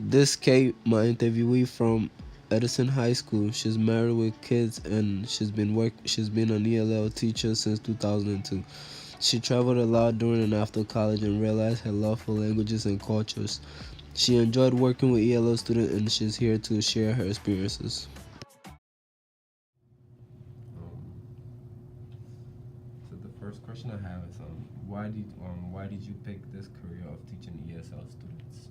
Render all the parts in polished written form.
This Kate, my interviewee from Edison High School. She's married with kids and she's been an ELL teacher since 2002. She traveled a lot during and after college and realized her love for languages and cultures. She enjoyed working with ELL students and she's here to share her experiences. Um, so the first question I have is why did you pick this career of teaching ESL students?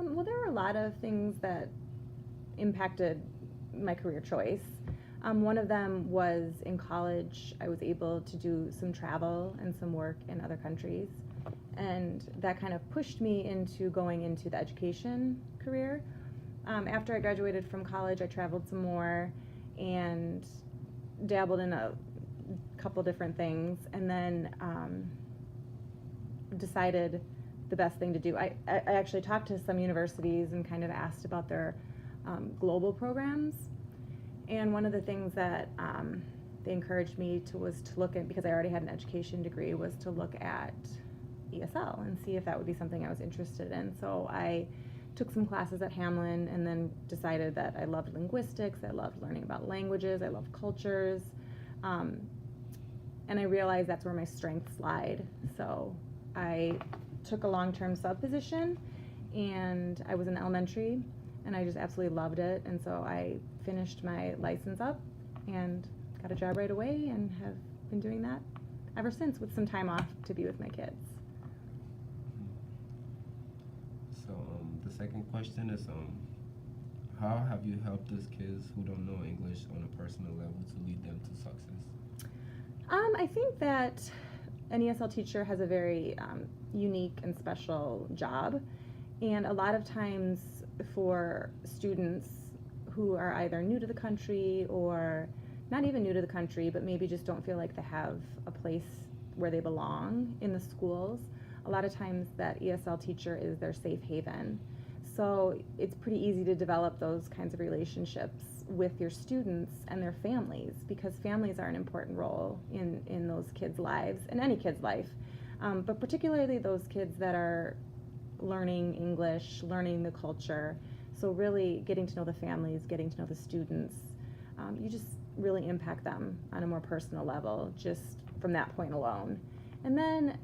Well, there were a lot of things that impacted my career choice. One of them was in college, I was able to do some travel and some work in other countries. And that kind of pushed me into going into the education career. After I graduated from college, I traveled some more and dabbled in a couple different things, and then decided the best thing to do. I actually talked to some universities and kind of asked about their global programs. And one of the things that they encouraged me to was to look at, because I already had an education degree, was to look at ESL and see if that would be something I was interested in. So I took some classes at Hamlin and then decided that I loved linguistics, I loved learning about languages, I loved cultures, and I realized that's where my strengths lied. So I took a long-term sub position, and I was in elementary, and I just absolutely loved it. And so I finished my license up and got a job right away, and have been doing that ever since, with some time off to be with my kids. So the second question is how have you helped these kids who don't know English on a personal level to lead them to success? I think that an ESL teacher has a very unique and special job, and a lot of times for students who are either new to the country or not even new to the country, but maybe just don't feel like they have a place where they belong in the schools, a lot of times that ESL teacher is their safe haven. So it's pretty easy to develop those kinds of relationships with your students and their families, because families are an important role in those kids' lives, in any kid's life, but particularly those kids that are learning English, learning the culture. So really getting to know the families, getting to know the students, you just really impact them on a more personal level just from that point alone. And then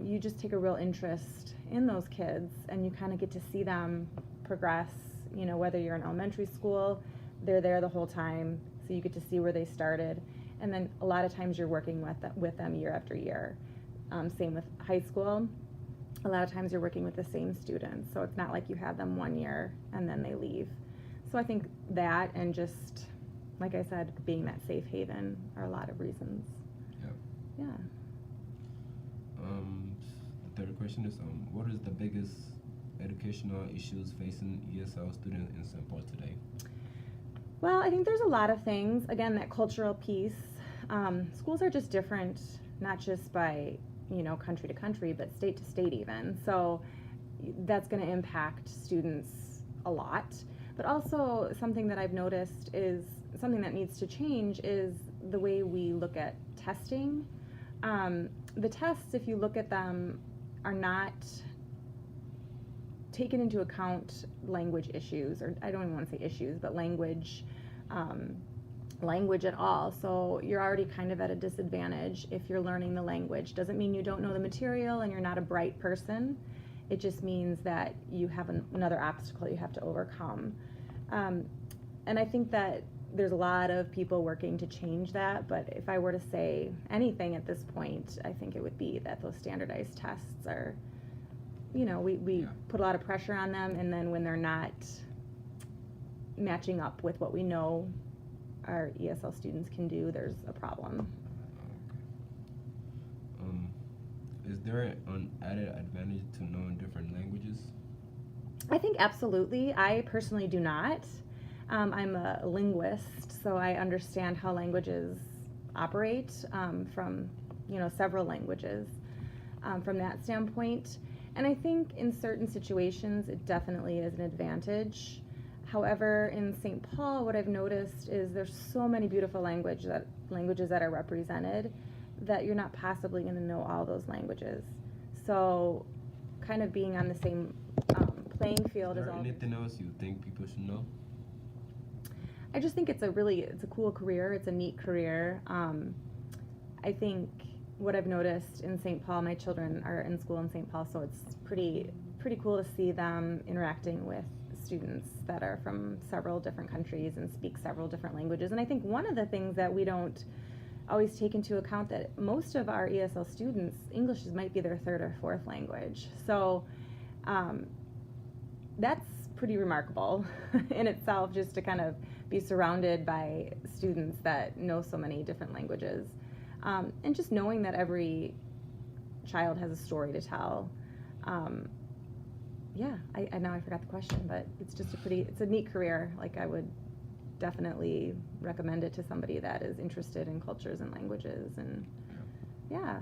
you just take a real interest in those kids, and you kind of get to see them progress. You know, whether you're in elementary school, they're there the whole time, so you get to see where they started. And then a lot of times you're working with them year after year. Same with high school. A lot of times you're working with the same students, so it's not like you have them 1 year and then they leave. So I think that, and just, like I said, being that safe haven are a lot of reasons. Yep. Yeah. The third question is what is the biggest educational issues facing ESL students in St. Paul today? Well, I think there's a lot of things. Again, that cultural piece. Schools are just different, not just by, country to country, but state to state even. So that's going to impact students a lot. But also something that I've noticed is something that needs to change is the way we look at testing. The tests, if you look at them, are not taken into account language issues, or I don't even want to say issues, but language at all. So you're already kind of at a disadvantage if you're learning the language. Doesn't mean you don't know the material and you're not a bright person. It just means that you have another obstacle you have to overcome. And I think that there's a lot of people working to change that, but if I were to say anything at this point, I think it would be that those standardized tests are, we put a lot of pressure on them, and then when they're not matching up with what we know our ESL students can do, there's a problem. Is there an added advantage to knowing different languages? I think absolutely. I personally do not. I'm a linguist, so I understand how languages operate from, several languages from that standpoint. And I think in certain situations, it definitely is an advantage. However, in St. Paul, what I've noticed is there's so many beautiful languages that are represented that you're not possibly going to know all those languages. So kind of being on the same playing field Is is there all. anything else you think people should know? I just think it's a cool career. It's a neat career. I think what I've noticed in St. Paul, my children are in school in St. Paul, so it's pretty cool to see them interacting with students that are from several different countries and speak several different languages. And I think one of the things that we don't always take into account, that most of our ESL students, English might be their third or fourth language. So that's pretty remarkable in itself, just to kind of be surrounded by students that know so many different languages. And just knowing that every child has a story to tell. I now I forgot the question, but it's just it's a neat career. Like, I would definitely recommend it to somebody that is interested in cultures and languages, and yeah.